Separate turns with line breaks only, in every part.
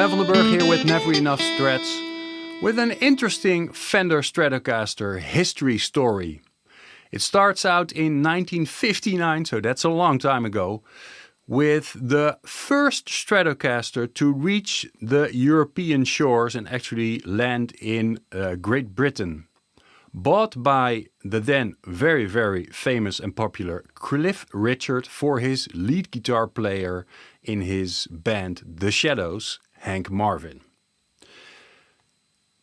Sven van den Burg here with Never Enough Strats, with an interesting Fender Stratocaster history story. It starts out in 1959, so that's a long time ago, with the first Stratocaster to reach the European shores and actually land in Great Britain. Bought by the then very, very famous and popular Cliff Richard for his lead guitar player in his band The Shadows, Hank Marvin.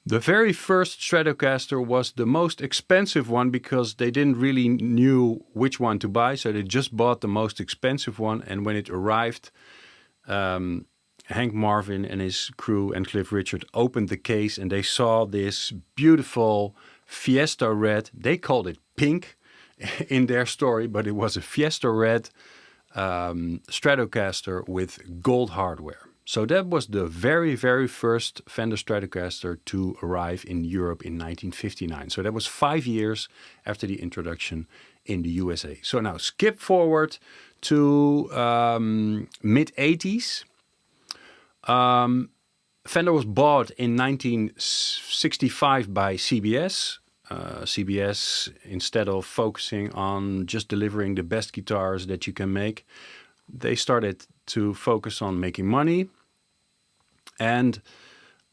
The very first Stratocaster was the most expensive one because they didn't really knew which one to buy, so they just bought the most expensive one. And when it arrived, Hank Marvin and his crew and Cliff Richard opened the case and they saw this beautiful Fiesta red. They called it pink in their story, but it was a Fiesta red Stratocaster with gold hardware. So that was the very, very first Fender Stratocaster to arrive in Europe in 1959. So that was 5 years after the introduction in the USA. So now skip forward to mid-80s. Fender was bought in 1965 by CBS. CBS, instead of focusing on just delivering the best guitars that you can make, they started to focus on making money. And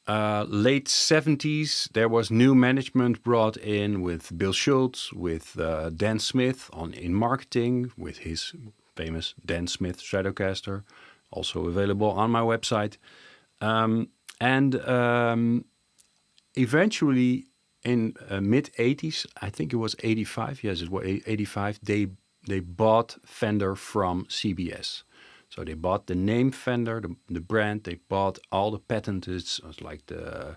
late 70s, there was new management brought in with Bill Schultz, with Dan Smith in marketing, with his famous Dan Smith Stratocaster, also available on my website. Eventually in mid-80s, I think it was 85, yes, it was 85, they bought Fender from CBS. So they bought the name Fender, the brand. They bought all the patents, like the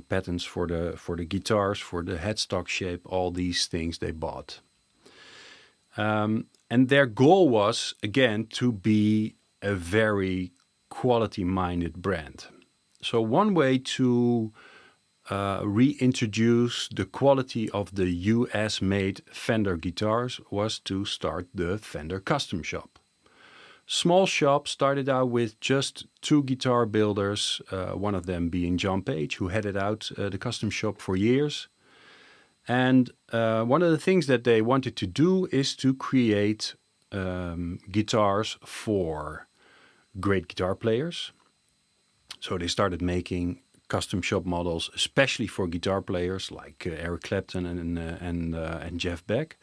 patents for the guitars, for the headstock shape, all these things they bought. And their goal was, again, to be a very quality-minded brand. So one way to reintroduce the quality of the US-made Fender guitars was to start the Fender Custom Shop. Small shop, started out with just 2 guitar builders, one of them being John Page, who headed out the custom shop for years. And one of the things that they wanted to do is to create guitars for great guitar players. So they started making custom shop models, especially for guitar players like Eric Clapton and Jeff Beck.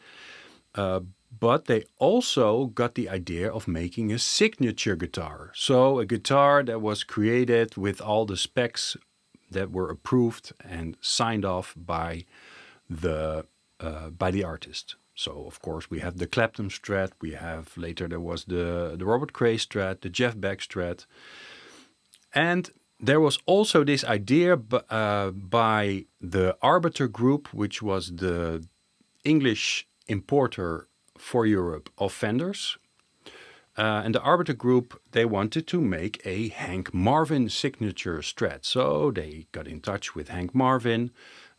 But they also got the idea of making a signature guitar. So a guitar that was created with all the specs that were approved and signed off by the artist. So of course we have the Clapton Strat. We have later there was the Robert Cray Strat, the Jeff Beck Strat, and there was also this idea by the Arbiter Group, which was the English importer for Europe of Fenders. And the Arbiter Group, they wanted to make a Hank Marvin Signature Strat. So they got in touch with Hank Marvin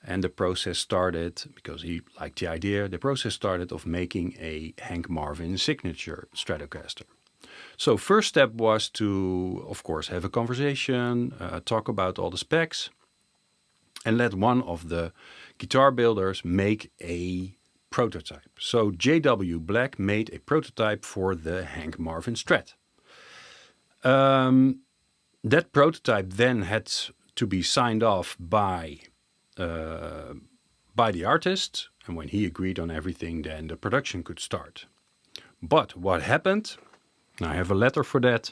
and the process started, because he liked the idea, the process started of making a Hank Marvin Signature Stratocaster. So first step was to, of course, have a conversation, talk about all the specs, and let one of the guitar builders make a prototype. So J.W. Black made a prototype for the Hank Marvin Strat. That prototype then had to be signed off by the artist, and when he agreed on everything, then the production could start. But what happened? I have a letter for that.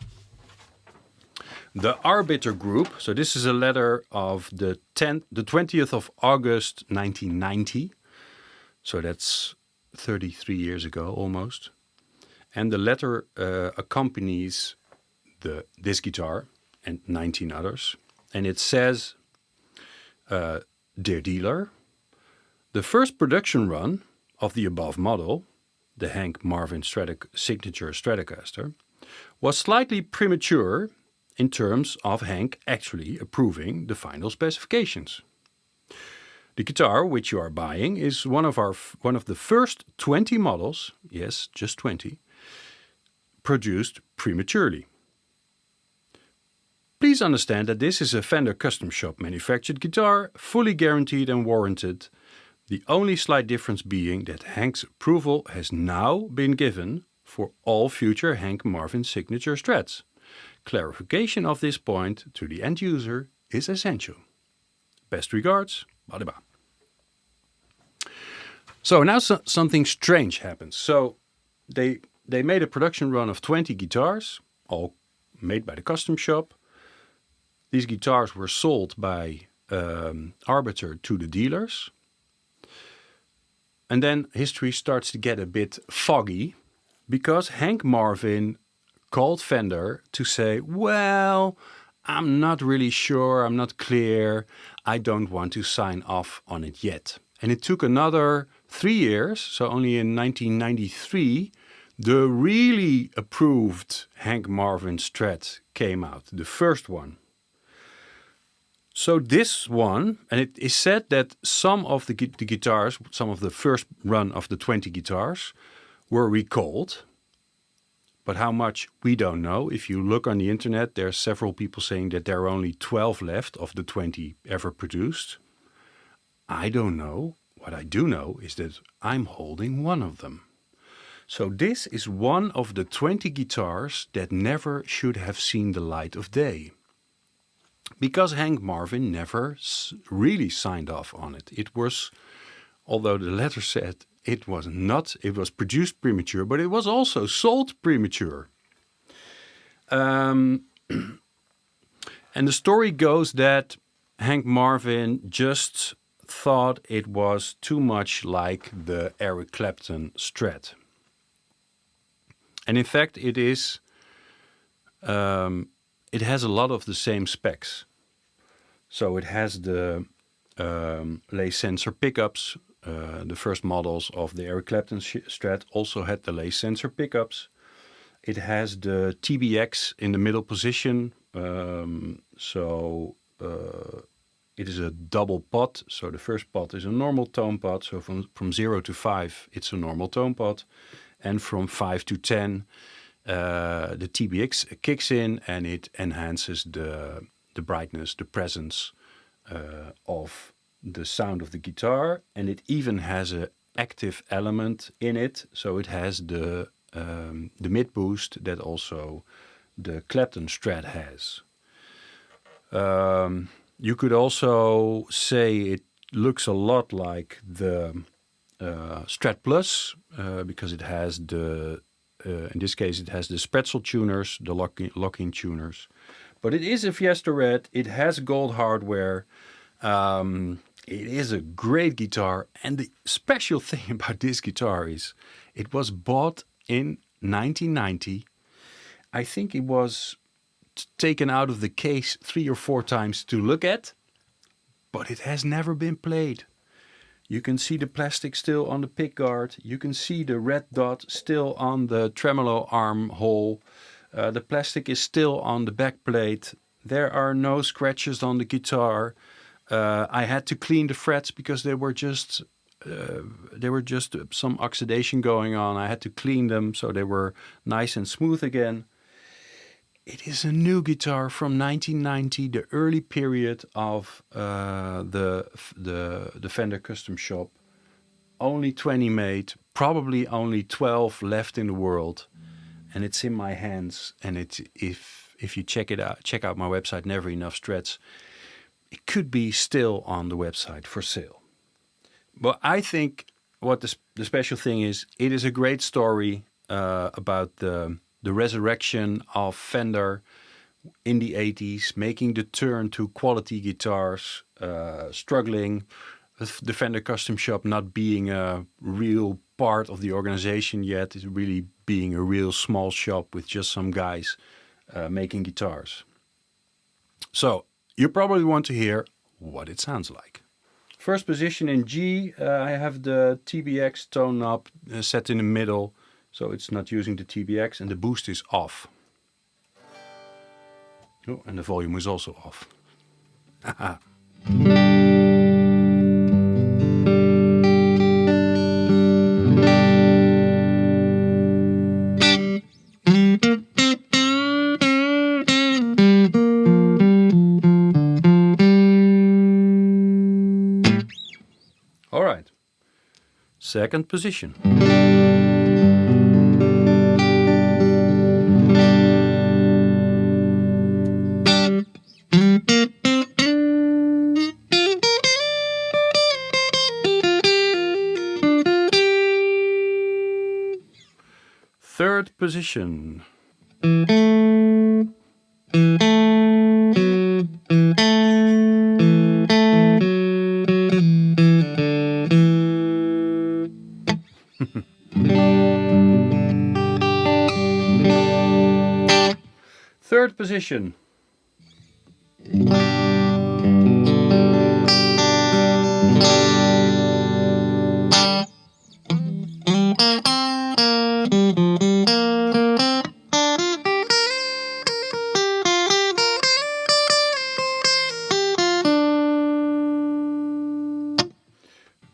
The Arbiter Group, so this is a letter of the 20th of August 1990. So that's 33 years ago almost. And the letter accompanies this guitar and 19 others. And it says, Dear dealer, the first production run of the above model, the Hank Marvin Signature Stratocaster, was slightly premature in terms of Hank actually approving the final specifications. The guitar which you are buying is one of the first 20 models, yes, just 20, produced prematurely. Please understand that this is a Fender Custom Shop manufactured guitar, fully guaranteed and warranted. The only slight difference being that Hank's approval has now been given for all future Hank Marvin Signature Strats. Clarification of this point to the end user is essential. Best regards, Badiba. So now something strange happens. So they made a production run of 20 guitars, all made by the custom shop. These guitars were sold by Arbiter to the dealers. And then history starts to get a bit foggy because Hank Marvin called Fender to say, well, I'm not really sure, I'm not clear, I don't want to sign off on it yet. And it took another 3 years, so only in 1993, the really approved Hank Marvin Strat came out, the first one. So this one, and it is said that some of the guitars, some of the first run of the 20 guitars were recalled. But how much, we don't know. If you look on the internet, there are several people saying that there are only 12 left of the 20 ever produced. I don't know. What I do know is that I'm holding one of them. So this is one of the 20 guitars that never should have seen the light of day. Because Hank Marvin never really signed off on it. It was, although the letter said it was not, it was produced premature, but it was also sold premature. And the story goes that Hank Marvin just thought it was too much like the Eric Clapton Strat. And in fact, it is, it has a lot of the same specs. So it has the lace sensor pickups. The first models of the Eric Clapton Strat also had the lace sensor pickups. It has the TBX in the middle position. It is a double pot. So the first pot is a normal tone pot. So from 0 to 5, it's a normal tone pot. And from 5 to 10, the TBX kicks in and it enhances the brightness, the presence of the sound of the guitar. And it even has an active element in it. So it has the mid boost that also the Clapton Strat has. You could also say it looks a lot like the Strat Plus because it has the, in this case, it has the Spetzel tuners, the locking tuners. But it is a Fiesta Red. It has gold hardware. It is a great guitar. And the special thing about this guitar is it was bought in 1990. I think it was taken out of the case 3 or 4 times to look at, but it has never been played. You can see the plastic still on the pickguard. You can see the red dot still on the tremolo arm hole. The plastic is still on the back plate. There are no scratches on the guitar. I had to clean the frets because there were just some oxidation going on. I had to clean them so they were nice and smooth again. It is a new guitar from 1990, the early period of the Fender Custom Shop. Only 20 made, probably only 12 left in the world, and it's in my hands. And it's if you check out my website, Never Enough Strats, it could be still on the website for sale. But I think what the special thing is, it is a great story about the resurrection of Fender in the 80s, making the turn to quality guitars, struggling, the Fender Custom Shop not being a real part of the organization yet, it's really being a real small shop with just some guys making guitars. So you probably want to hear what it sounds like. First position in G, I have the TBX tone knob set in the middle. So it's not using the TBX, and the boost is off. Oh, and the volume is also off. Second position. Third position. Third position.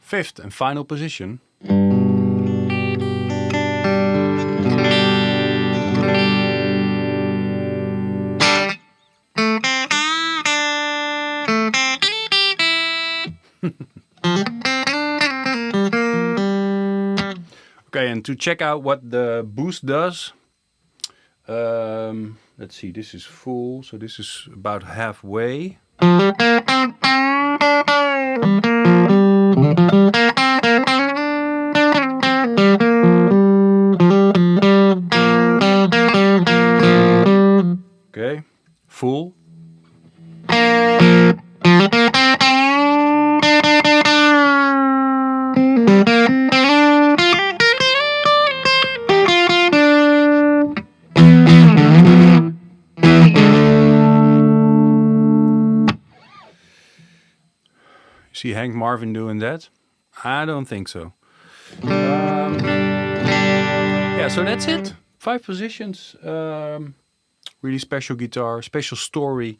Fifth and final position. Okay, and to check out what the boost does, let's see, this is full, so this is about halfway. Okay, full. See Hank Marvin doing that? I don't think so. Yeah, so that's it. 5 positions. Really special guitar, special story.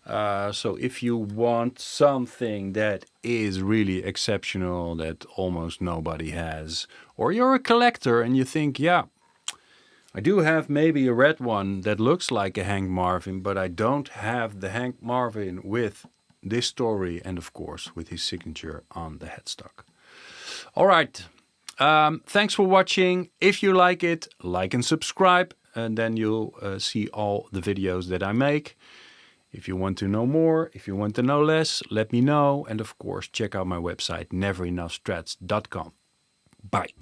So if you want something that is really exceptional, that almost nobody has, or you're a collector and you think, yeah, I do have maybe a red one that looks like a Hank Marvin, but I don't have the Hank Marvin with this story and of course with his signature on the headstock. All right. Thanks for watching. If you like it, like and subscribe, and then you'll see all the videos that I make. If you want to know more, if you want to know less, let me know. And of course, check out my website, neverenougghstrats.com. Bye.